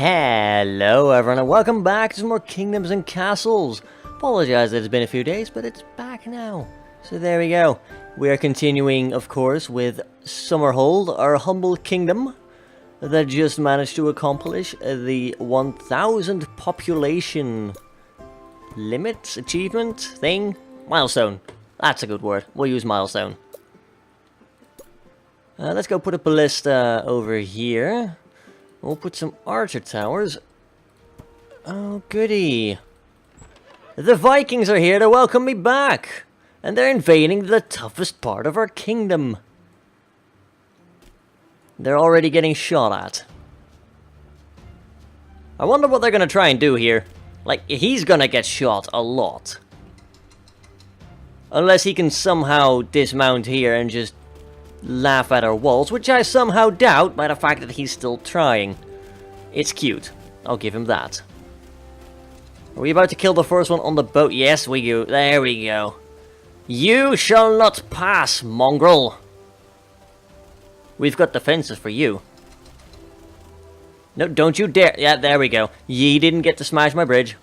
Hello everyone and welcome back to some more Kingdoms and Castles. Apologize that it's been a few days, but it's back now. So there we go. We are continuing, of course, with Summerhold, our humble kingdom that just managed to accomplish the 1000 population limit, achievement, thing, milestone. That's a good word. We'll use milestone. Let's go put a ballista over here. We'll put some archer towers. Oh, goody. The Vikings are here to welcome me back. And they're invading the toughest part of our kingdom. They're already getting shot at. I wonder what they're going to try and do here. Like, he's going to get shot a lot. Unless he can somehow dismount here and just laugh at our walls, which I somehow doubt by the fact that he's still trying. It's cute. I'll give him that. Are we about to kill the first one on the boat? Yes, we do. There we go. You shall not pass, mongrel. We've got defenses for you. No, don't you dare. Yeah, there we go. Ye didn't get to smash my bridge.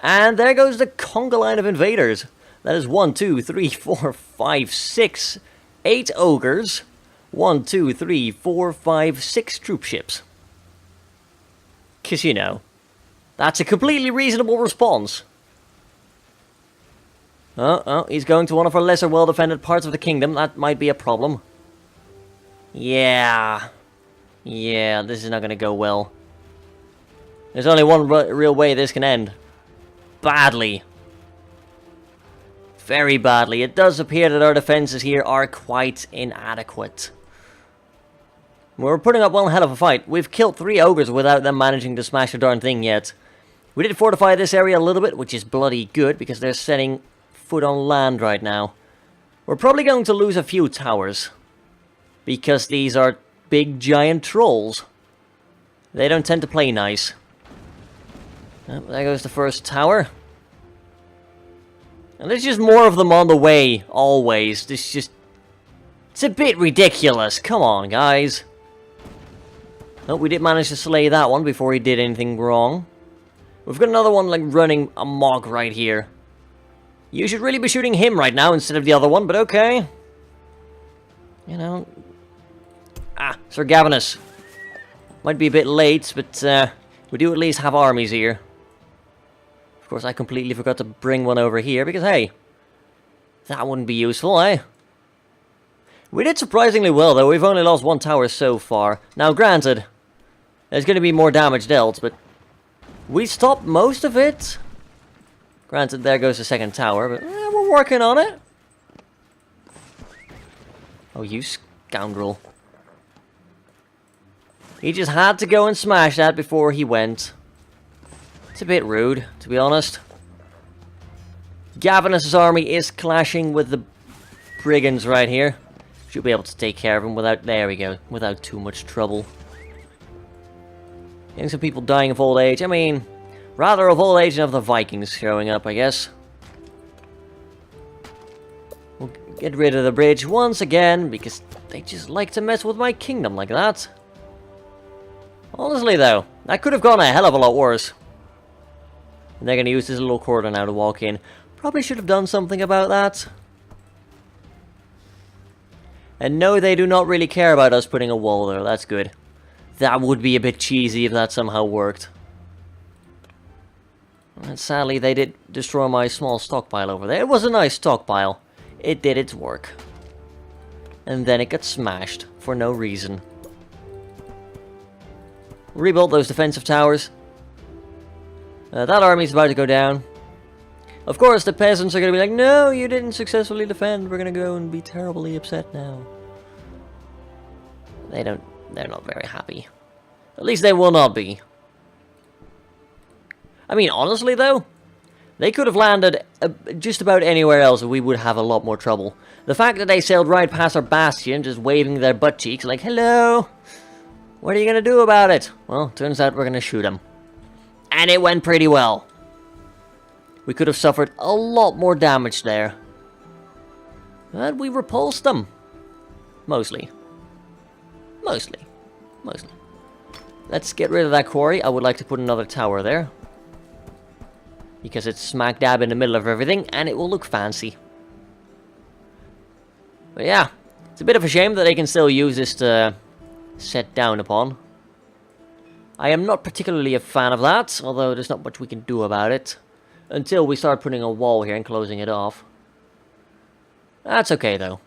And there goes the conga line of invaders. That is 1, 2, 3, 4, 5, 6... 8 ogres, 1, 2, 3, 4, 5, 6 troop ships. 'Cause you know, that's a completely reasonable response. Oh, he's going to one of our lesser well-defended parts of the kingdom. That might be a problem. Yeah, this is not going to go well. There's only one real way this can end. Badly. Very badly. It does appear that our defenses here are quite inadequate. We're putting up one hell of a fight. We've killed 3 ogres without them managing to smash a darn thing yet. We did fortify this area a little bit, which is bloody good, because they're setting foot on land right now. We're probably going to lose a few towers, because these are big giant trolls. They don't tend to play nice. Oh, there goes the first tower. And there's just more of them on the way, always. It's a bit ridiculous. Come on, guys. Oh, we did manage to slay that one before he did anything wrong. We've got another one, like, running amok right here. You should really be shooting him right now instead of the other one, but okay. You know. Sir Gavinus. Might be a bit late, but we do at least have armies here. Of course, I completely forgot to bring one over here, because, hey, that wouldn't be useful, eh? We did surprisingly well, though. We've only lost 1 tower so far. Now, granted, there's going to be more damage dealt, but we stopped most of it. Granted, there goes the second tower, but we're working on it. Oh, you scoundrel. He just had to go and smash that before he went. It's a bit rude, to be honest. Gavinus' army is clashing with the brigands right here. Should be able to take care of him without, there we go, without too much trouble. Getting some people dying of old age. I mean, rather of old age than of the Vikings showing up, I guess. We'll get rid of the bridge once again, because they just like to mess with my kingdom like that. Honestly, though, that could have gone a hell of a lot worse. And they're going to use this little corridor now to walk in. Probably should have done something about that. And no, they do not really care about us putting a wall there. That's good. That would be a bit cheesy if that somehow worked. And sadly, they did destroy my small stockpile over there. It was a nice stockpile. It did its work. And then it got smashed for no reason. Rebuild those defensive towers. That army's about to go down. Of course, the peasants are going to be like, no, you didn't successfully defend. We're going to go and be terribly upset now. They're not very happy. At least they will not be. I mean, honestly, though, they could have landed just about anywhere else and we would have a lot more trouble. The fact that they sailed right past our bastion, just waving their butt cheeks like, hello, what are you going to do about it? Well, turns out we're going to shoot them. And it went pretty well. We could have suffered a lot more damage there. But we repulsed them. Mostly. let's get rid of that quarry. I would like to put another tower there. Because it's smack dab in the middle of everything, and it will look fancy. But yeah, it's a bit of a shame that they can still use this to set down upon. I am not particularly a fan of that, although there's not much we can do about it. Until we start putting a wall here and closing it off. That's okay, though.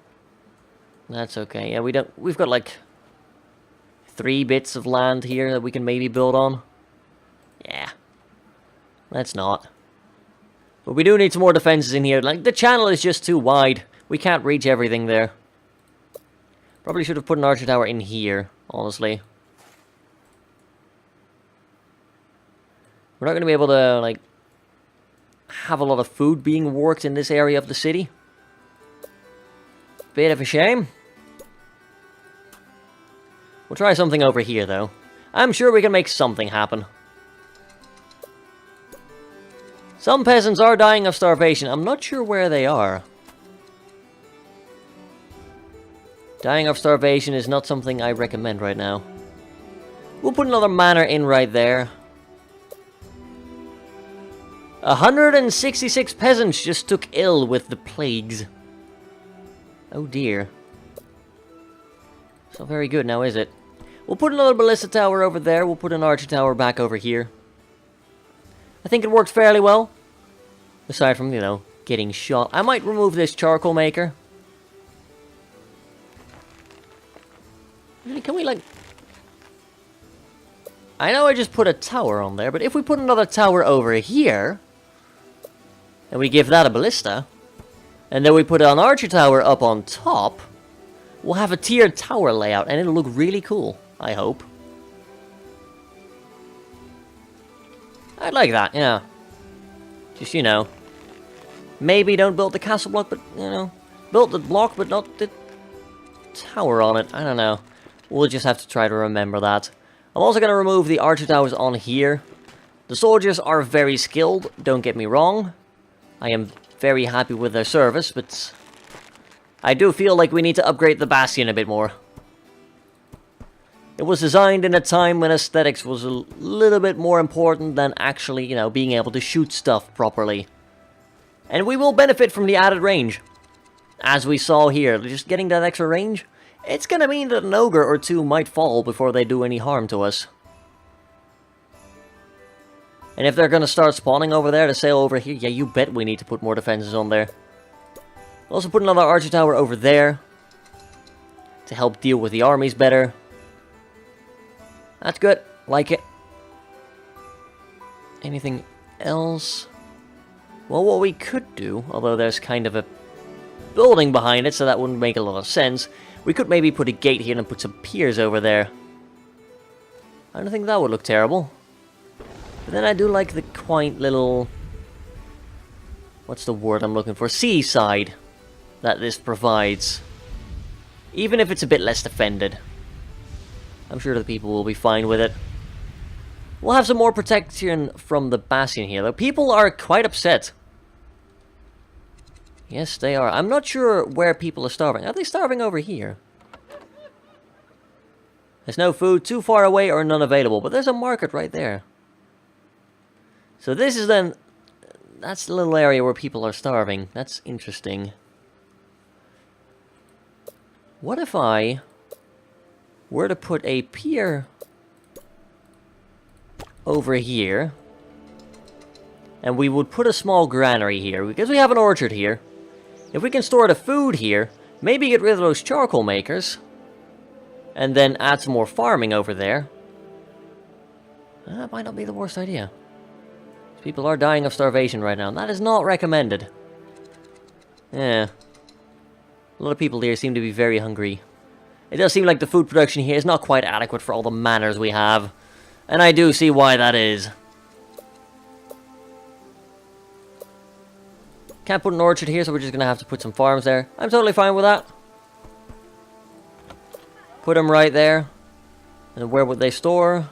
That's okay. Yeah, we've got like 3 bits of land here that we can maybe build on. Yeah. Let's not. But we do need some more defenses in here. Like, the channel is just too wide. We can't reach everything there. Probably should have put an archer tower in here, honestly. We're not going to be able to, like, have a lot of food being worked in this area of the city. Bit of a shame. We'll try something over here, though. I'm sure we can make something happen. Some peasants are dying of starvation. I'm not sure where they are. Dying of starvation is not something I recommend right now. We'll put another manor in right there. 166 peasants just took ill with the plagues. Oh dear. It's not very good now, is it? We'll put another ballista tower over there. We'll put an archer tower back over here. I think it works fairly well. Aside from, you know, getting shot. I might remove this charcoal maker. Really, can we, like... I know I just put a tower on there, but if we put another tower over here... and we give that a ballista... and then we put an archer tower up on top... we'll have a tiered tower layout, and it'll look really cool. I hope. I'd like that, yeah. Just, you know, maybe don't build the castle block, but, you know, build the block, but not the tower on it. I don't know. We'll just have to try to remember that. I'm also going to remove the archer towers on here. The soldiers are very skilled, don't get me wrong. I am very happy with their service, but I do feel like we need to upgrade the bastion a bit more. It was designed in a time when aesthetics was a little bit more important than actually, you know, being able to shoot stuff properly. And we will benefit from the added range. As we saw here, just getting that extra range, it's gonna mean that an ogre or 2 might fall before they do any harm to us. And if they're gonna start spawning over there to sail over here, yeah, you bet we need to put more defenses on there. We'll also put another archer tower over there to help deal with the armies better. That's good. Like it. Anything else? Well, what we could do, although there's kind of a building behind it, so that wouldn't make a lot of sense, we could maybe put a gate here and put some piers over there. I don't think that would look terrible. But then I do like the quaint little... what's the word I'm looking for? Seaside that this provides. Even if it's a bit less defended. I'm sure the people will be fine with it. We'll have some more protection from the bastion here, though. People are quite upset. Yes, they are. I'm not sure where people are starving. Are they starving over here? There's no food too far away or none available, but there's a market right there. So this is then... that's the little area where people are starving. That's interesting. What if I were to put a pier over here, and we would put a small granary here, because we have an orchard here. If we can store the food here, maybe get rid of those charcoal makers, and then add some more farming over there. That might not be the worst idea. People are dying of starvation right now, and that is not recommended. Yeah. A lot of people here seem to be very hungry. It does seem like the food production here is not quite adequate for all the manors we have. And I do see why that is. Can't put an orchard here, so we're just going to have to put some farms there. I'm totally fine with that. Put them right there. And where would they store?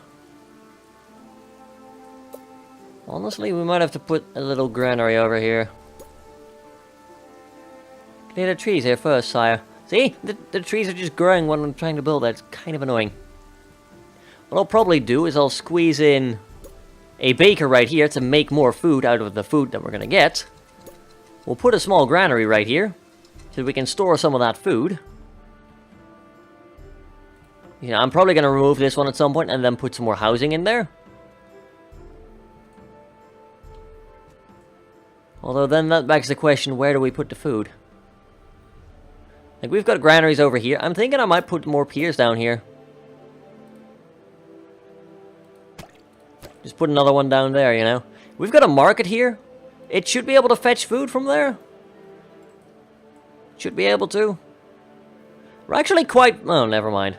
Honestly, we might have to put a little granary over here. Clear the trees here first, sire. See? The trees are just growing when I'm trying to build that. It's kind of annoying. What I'll probably do is I'll squeeze in a baker right here to make more food out of the food that we're going to get. We'll put a small granary right here so we can store some of that food. Yeah, I'm probably going to remove this one at some point and then put some more housing in there. Although then that begs the question, where do we put the food? Like, we've got granaries over here. I'm thinking I might put more piers down here. Just put another one down there, you know. We've got a market here. It should be able to fetch food from there. Should be able to. We're actually quite... Oh, never mind.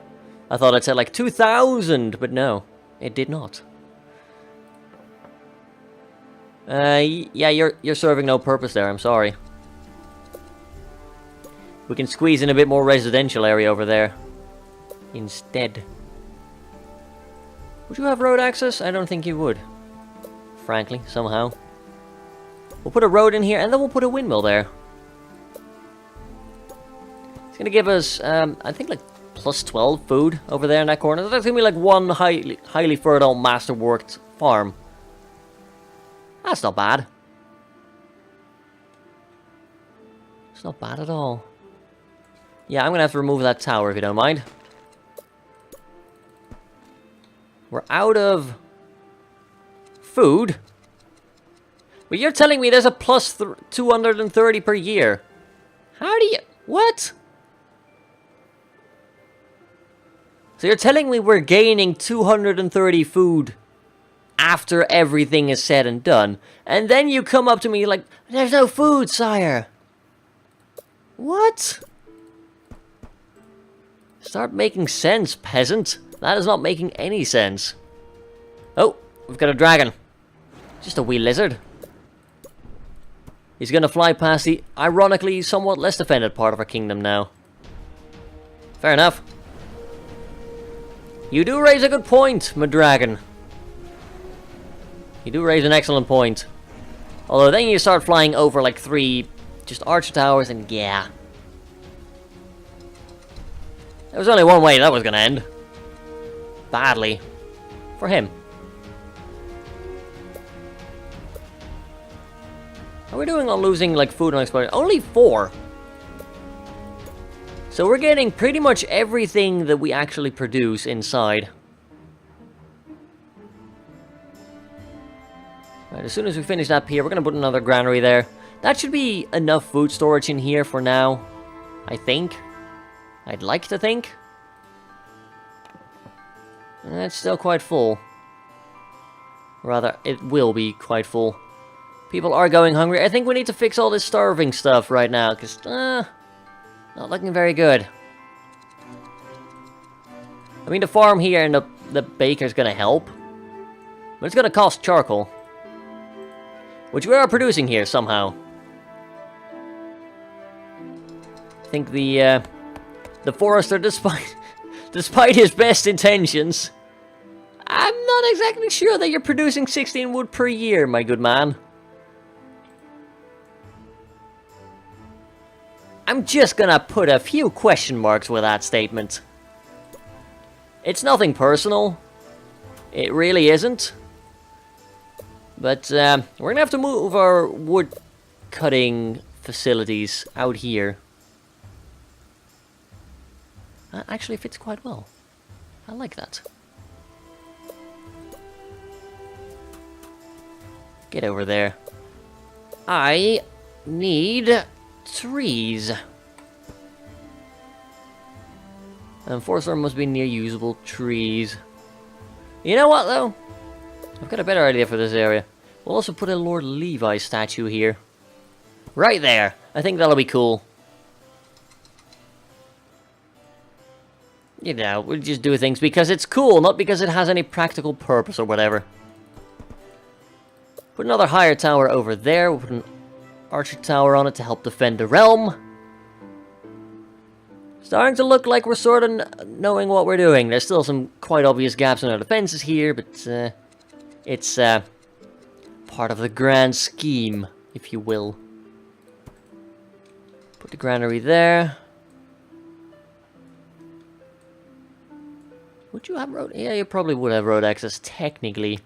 I thought it said like 2,000, but no. It did not. Yeah, you're serving no purpose there, I'm sorry. We can squeeze in a bit more residential area over there. Instead. Would you have road access? I don't think you would. Frankly, somehow. We'll put a road in here, and then we'll put a windmill there. It's gonna give us, I think like plus 12 food over there in that corner. That's gonna be like one highly fertile, masterworked farm. That's not bad. It's not bad at all. Yeah, I'm gonna have to remove that tower if you don't mind. We're out of food. But you're telling me there's a plus 230 per year. How do you... What? So you're telling me we're gaining 230 food after everything is said and done. And then you come up to me like, there's no food, sire. What? Start making sense, peasant. That is not making any sense. Oh, we've got a dragon. Just a wee lizard. He's gonna fly past the, ironically, somewhat less defended part of our kingdom now. Fair enough. You do raise a good point, my dragon. You do raise an excellent point. Although then you start flying over like 3 just archer towers and yeah. There was only one way that was gonna end. Badly. For him. How are we doing on losing like food and explosion? Only 4. So we're getting pretty much everything that we actually produce inside. Right, as soon as we finish that pier, we're going to put another granary there. That should be enough food storage in here for now. I think. I'd like to think. It's still quite full. Rather, it will be quite full. People are going hungry. I think we need to fix all this starving stuff right now, because, not looking very good. I mean, the farm here and the baker's gonna help. But it's gonna cost charcoal. Which we are producing here, somehow. I think the forester, despite his best intentions, I'm not exactly sure that you're producing 16 wood per year, my good man. I'm just gonna put a few question marks with that statement. It's nothing personal. It really isn't. But we're gonna have to move our wood cutting facilities out here. That actually fits quite well. I like that. Get over there. I need trees. And forester must be near usable trees. You know what though? I've got a better idea for this area. We'll also put a Lord Levi statue here. Right there. I think that'll be cool. You know, we'll just do things because it's cool, not because it has any practical purpose or whatever. Put another higher tower over there. We'll put an archer tower on it to help defend the realm. Starting to look like we're sort of knowing what we're doing. There's still some quite obvious gaps in our defenses here, but it's part of the grand scheme, if you will. Put the granary there. Would you have road? Yeah, you probably would have road access, technically.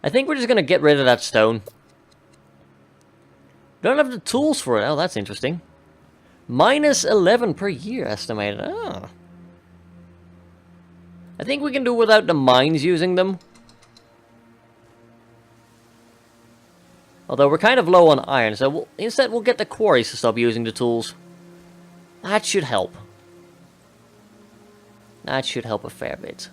I think we're just gonna get rid of that stone. Don't have the tools for it. Oh, that's interesting. Minus 11 per year estimated. Ah. I think we can do without the mines using them. Although we're kind of low on iron, so instead we'll get the quarries to stop using the tools. That should help. That should help a fair bit.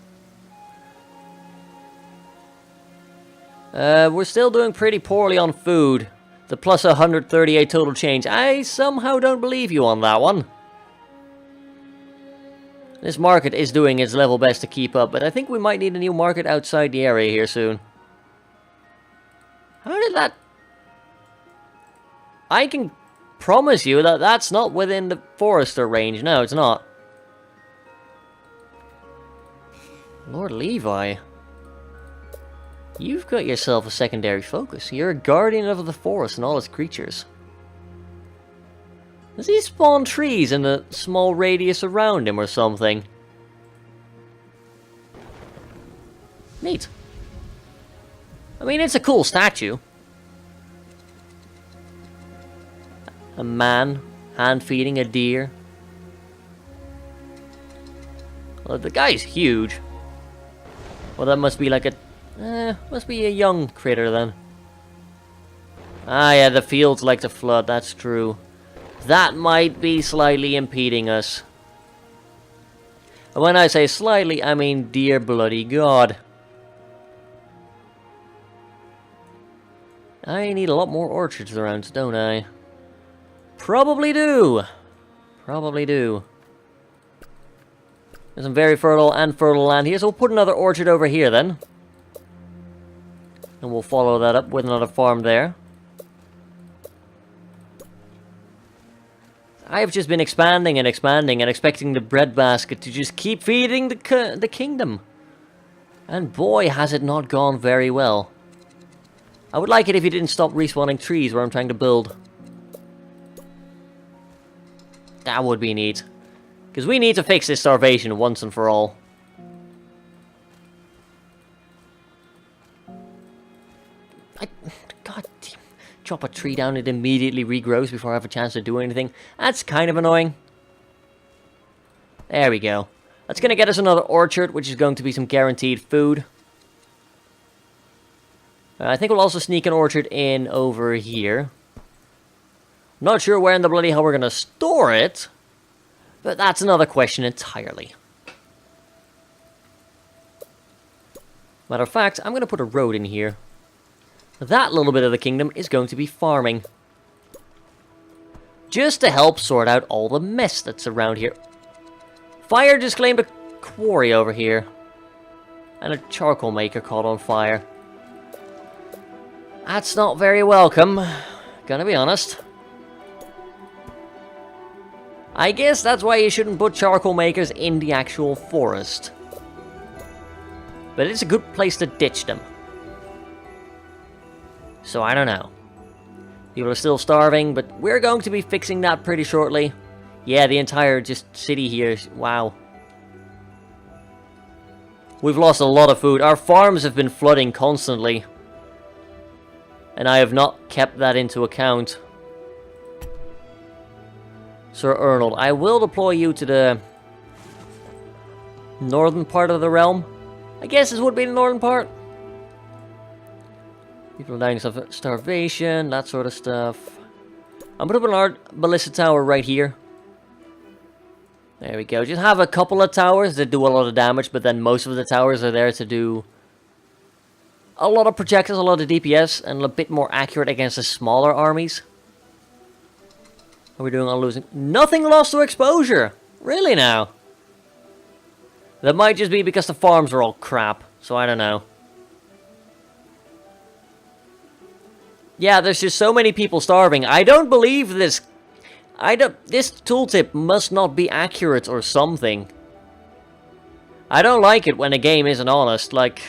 We're still doing pretty poorly on food. The plus 138 total change. I somehow don't believe you on that one. This market is doing its level best to keep up, but I think we might need a new market outside the area here soon. How did that... I can promise you that that's not within the forester range. No, it's not. Lord Levi. You've got yourself a secondary focus. You're a guardian of the forest and all its creatures. Does he spawn trees in a small radius around him or something? Neat. I mean, it's a cool statue. A man hand-feeding a deer. Well, the guy's huge. Well, that must be like a... must be a young critter then. Ah, yeah, the fields like to flood, that's true. That might be slightly impeding us. And when I say slightly, I mean dear bloody god. I need a lot more orchards around, don't I? Probably do. Probably do. There's some very fertile and fertile land here, so we'll put another orchard over here then. And we'll follow that up with another farm there. I've just been expanding and expanding and expecting the breadbasket to just keep feeding the kingdom. And boy, has it not gone very well. I would like it if you didn't stop respawning trees where I'm trying to build. That would be neat. Because we need to fix this starvation once and for all. God damn. Chop a tree down, it immediately regrows before I have a chance to do anything. That's kind of annoying. There we go. That's going to get us another orchard, which is going to be some guaranteed food. I think we'll also sneak an orchard in over here. Not sure where in the bloody hell we're going to store it. But that's another question entirely. Matter of fact, I'm going to put a road in here. That little bit of the kingdom is going to be farming. Just to help sort out all the mess that's around here. Fire just claimed a quarry over here. And a charcoal maker caught on fire. That's not very welcome. Gonna be honest. I guess that's why you shouldn't put charcoal makers in the actual forest. But it's a good place to ditch them. So I don't know. People are still starving, but we're going to be fixing that pretty shortly. Yeah, the entire just city here. Wow. We've lost a lot of food. Our farms have been flooding constantly. And I have not kept that into account. Sir Arnold, I will deploy you to the northern part of the realm. I guess this would be the northern part. People are dying of starvation, that sort of stuff. I'm gonna put an ballista tower right here. There we go. Just have a couple of towers that do a lot of damage, but then most of the towers are there to do a lot of projectiles, a lot of DPS, and a bit more accurate against the smaller armies. What are we doing on losing? Nothing lost to exposure! Really now? That might just be because the farms are all crap, so I don't know. Yeah, there's just so many people starving. I don't believe this. This tooltip must not be accurate or something. I don't like it when a game isn't honest, like...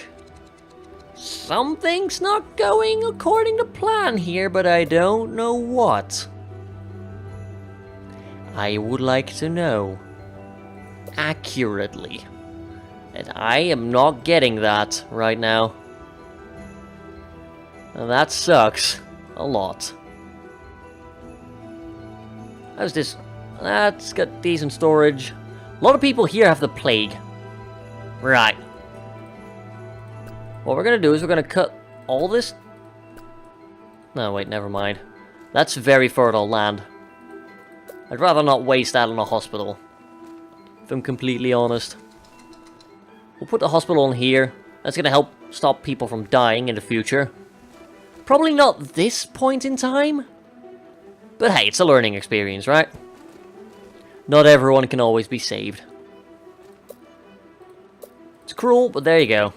Something's not going according to plan here, but I don't know what. I would like to know. Accurately. And I am not getting that right now. And that sucks. A lot. How's this? That's got decent storage. A lot of people here have the plague. Right. What we're gonna do is we're gonna cut all this... No, wait, never mind. That's very fertile land. I'd rather not waste that on a hospital, if I'm completely honest. We'll put the hospital in here. That's gonna help stop people from dying in the future. Probably not this point in time. But hey, it's a learning experience, right? Not everyone can always be saved. It's cruel, but there you go.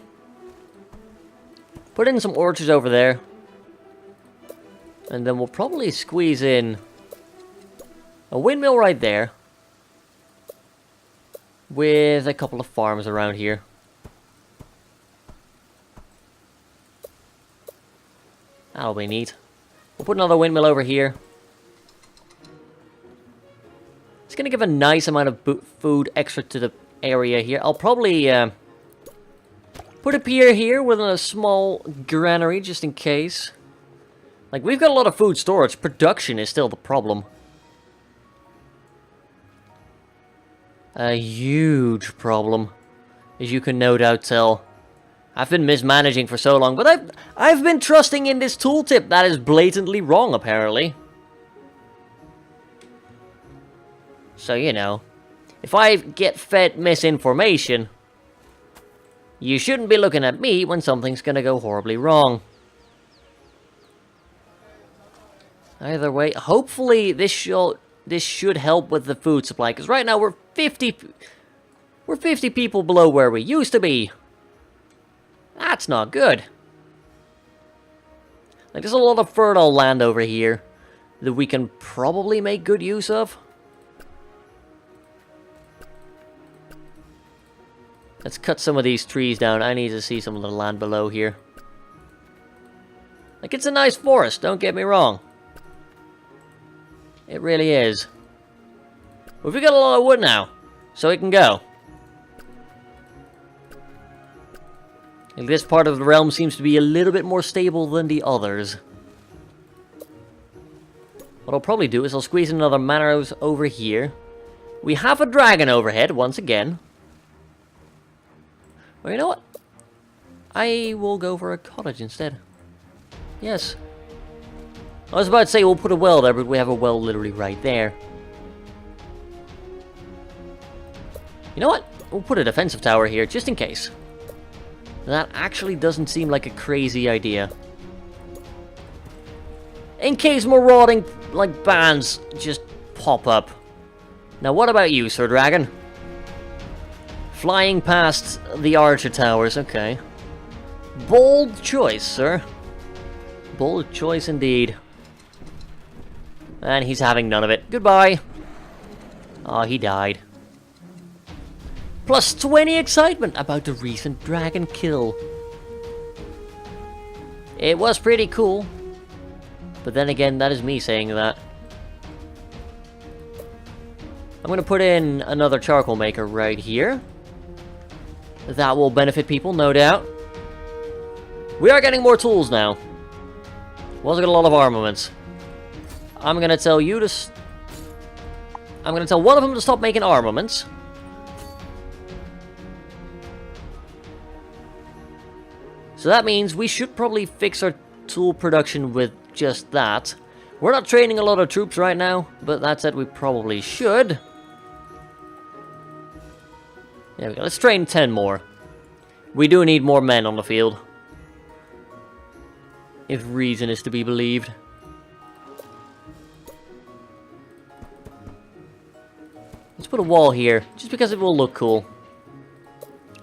Put in some orchards over there. And then we'll probably squeeze in a windmill right there. With a couple of farms around here. That'll be neat. We'll put another windmill over here. It's going to give a nice amount of food extra to the area here. I'll probably put a pier here with a small granary just in case. Like, we've got a lot of food storage. Production is still the problem. A huge problem, as you can no doubt tell. I've been mismanaging for so long, but I've been trusting in this tooltip that is blatantly wrong, apparently. So, you know, if I get fed misinformation, you shouldn't be looking at me when something's gonna go horribly wrong. Either way, hopefully this should help with the food supply, because right now we're 50 people below where we used to be. That's not good. Like, there's a lot of fertile land over here that we can probably make good use of. Let's cut some of these trees down. I need to see some of the land below here. Like, it's a nice forest, don't get me wrong. It really is. Well, we've got a lot of wood now, so it can go. And this part of the realm seems to be a little bit more stable than the others. What I'll probably do is I'll squeeze another manor over here. We have a dragon overhead, once again. Well, you know what? I will go for a cottage instead. Yes. I was about to say we'll put a well there, but we have a well literally right there. You know what? We'll put a defensive tower here, just in case. That actually doesn't seem like a crazy idea. In case marauding, like, bands just pop up. Now, what about you, Sir Dragon? Flying past the archer towers, okay. Bold choice, sir. Bold choice indeed. And he's having none of it. Goodbye. Oh, he died. Plus 20 excitement about the recent dragon kill. It was pretty cool. But then again, that is me saying that. I'm going to put in another charcoal maker right here. That will benefit people, no doubt. We are getting more tools now. We also got a lot of armaments. I'm going to tell you to... I'm going to tell one of them to stop making armaments. So that means we should probably fix our tool production with just that. We're not training a lot of troops right now, but that said, we probably should. There we go. Let's train 10 more. We do need more men on the field. If reason is to be believed. Let's put a wall here, just because it will look cool.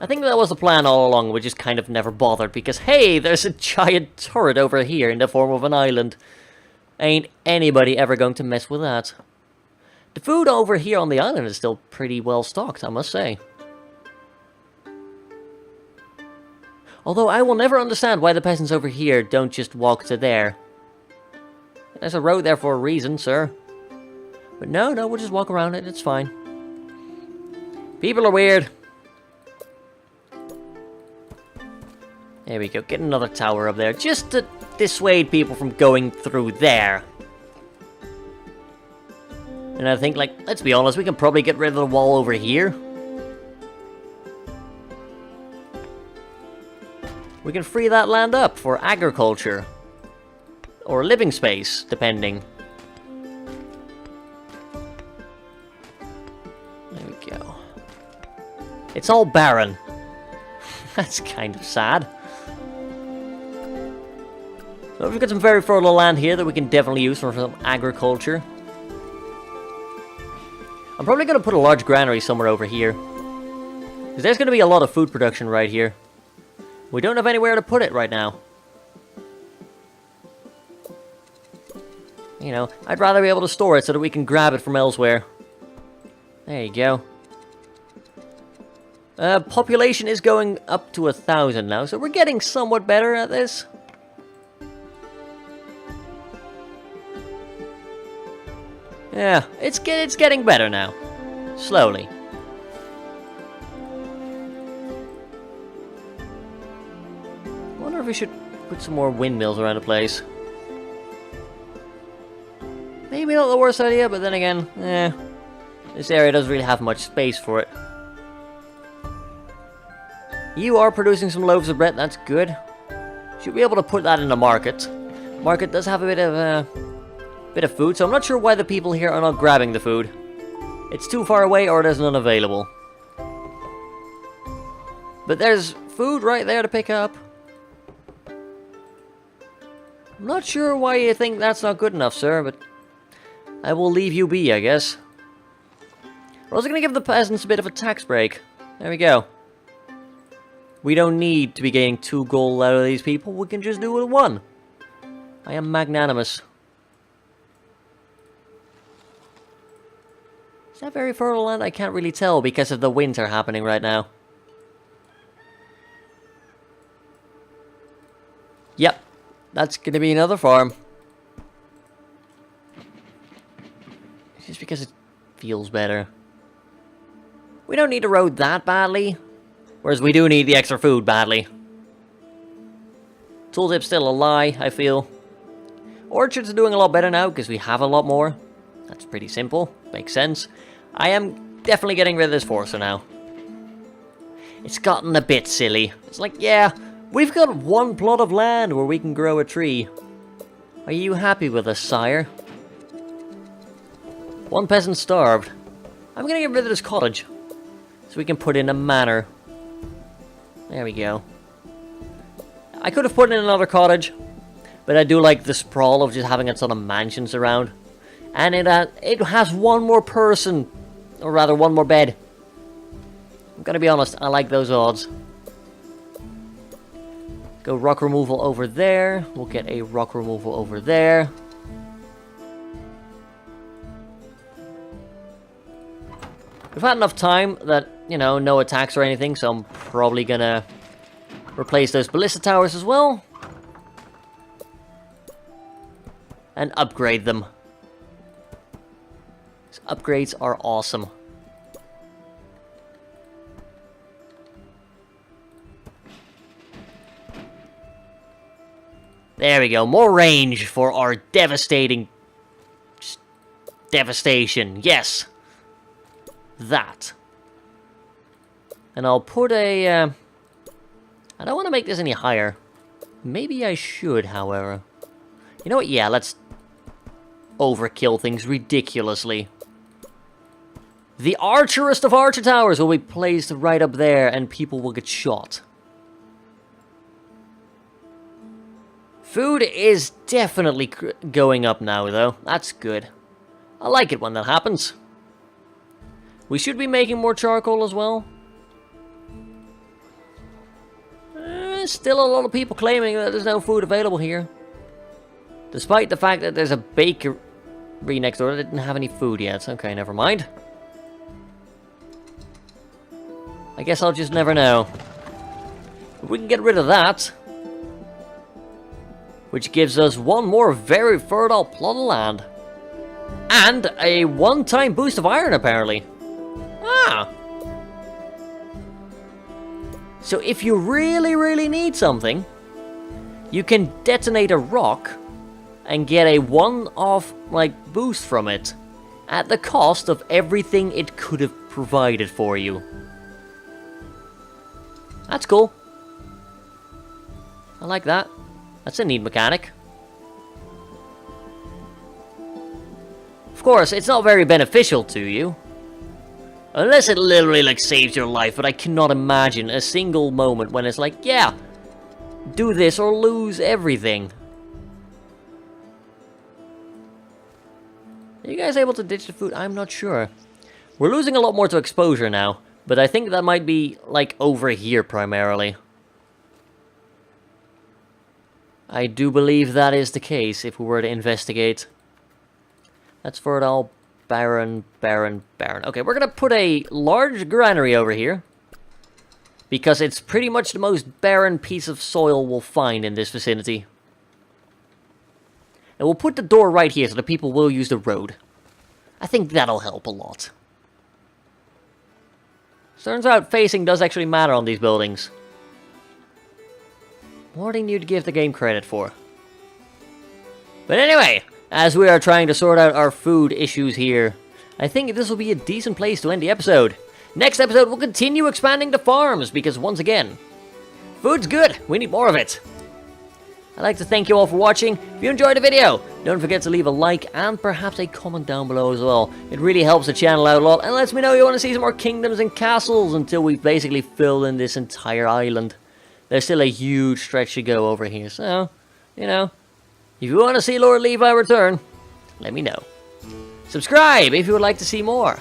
I think that was the plan all along, we just kind of never bothered, because hey, there's a giant turret over here in the form of an island. Ain't anybody ever going to mess with that. The food over here on the island is still pretty well stocked, I must say. Although I will never understand why the peasants over here don't just walk to there. There's a road there for a reason, sir. But no, we'll just walk around it, it's fine. People are weird. There we go. Get another tower up there. Just to dissuade people from going through there. And I think, like, let's be honest, we can probably get rid of the wall over here. We can free that land up for agriculture. Or living space, depending. There we go. It's all barren. That's kind of sad. But we've got some very fertile land here that we can definitely use for some agriculture. I'm probably going to put a large granary somewhere over here. Because there's going to be a lot of food production right here. We don't have anywhere to put it right now. You know, I'd rather be able to store it so that we can grab it from elsewhere. There you go. Population is going up to 1,000 now, so we're getting somewhat better at this. Yeah, it's getting better now. Slowly. I wonder if we should put some more windmills around the place. Maybe not the worst idea, but then again, this area doesn't really have much space for it. You are producing some loaves of bread, that's good. Should be able to put that in the market. Market does have a bit of food, so I'm not sure why the people here are not grabbing the food. It's too far away or there's none available. But there's food right there to pick up. I'm not sure why you think that's not good enough, sir, but I will leave you be, I guess. We're also going to give the peasants a bit of a tax break. There we go. We don't need to be getting 2 gold out of these people. We can just do it with 1. I am magnanimous. Is that very fertile land? I can't really tell because of the winter happening right now. Yep. That's going to be another farm. Just because it feels better. We don't need a road that badly. Whereas we do need the extra food badly. Tooltip's still a lie, I feel. Orchards are doing a lot better now because we have a lot more. That's pretty simple. Makes sense. I am definitely getting rid of this forester now. It's gotten a bit silly. It's like, yeah, we've got 1 plot of land where we can grow a tree. Are you happy with us, sire? 1 peasant starved. I'm gonna get rid of this cottage. So we can put in a manor. There we go. I could have put in another cottage. But I do like the sprawl of just having a ton of mansions around. And it has 1 more person. Or rather, 1 more bed. I'm gonna be honest, I like those odds. Go rock removal over there. We'll get a rock removal over there. We've had enough time that, you know, no attacks or anything, so I'm probably gonna replace those ballista towers as well. And upgrade them. These upgrades are awesome. There we go, more range for our devastating... devastation, yes. That. And I'll put a... I don't want to make this any higher. Maybe I should, however. You know what, yeah, let's overkill things ridiculously. The archerest of archer towers will be placed right up there and people will get shot. Food is definitely going up now, though. That's good. I like it when that happens. We should be making more charcoal as well. Still a lot of people claiming that there's no food available here. Despite the fact that there's a bakery next door that didn't have any food yet. Okay, never mind. I guess I'll just never know. But we can get rid of that. Which gives us 1 more very fertile plot of land. And a 1-time boost of iron, apparently. Ah! So if you really, really need something, you can detonate a rock and get a one-off, like, boost from it at the cost of everything it could have provided for you. That's cool. I like that. That's a neat mechanic. Of course, it's not very beneficial to you. Unless it literally, like, saves your life, but I cannot imagine a single moment when it's like, yeah, do this or lose everything. Are you guys able to ditch the food? I'm not sure. We're losing a lot more to exposure now, but I think that might be, like, over here primarily. I do believe that is the case if we were to investigate. That's for it all. Barren. Okay, we're gonna put a large granary over here. Because it's pretty much the most barren piece of soil we'll find in this vicinity. And we'll put the door right here so the people will use the road. I think that'll help a lot. Turns out facing does actually matter on these buildings. More than you'd give the game credit for. But anyway, as we are trying to sort out our food issues here, I think this will be a decent place to end the episode. Next episode, we'll continue expanding the farms, because once again, food's good, we need more of it. I'd like to thank you all for watching. If you enjoyed the video, don't forget to leave a like and perhaps a comment down below as well. It really helps the channel out a lot and lets me know you want to see some more kingdoms and castles until we've basically filled in this entire island. There's still a huge stretch to go over here, so, you know, if you want to see Lord Levi return, let me know. Subscribe if you would like to see more.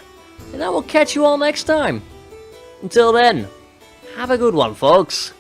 And I will catch you all next time. Until then, have a good one, folks.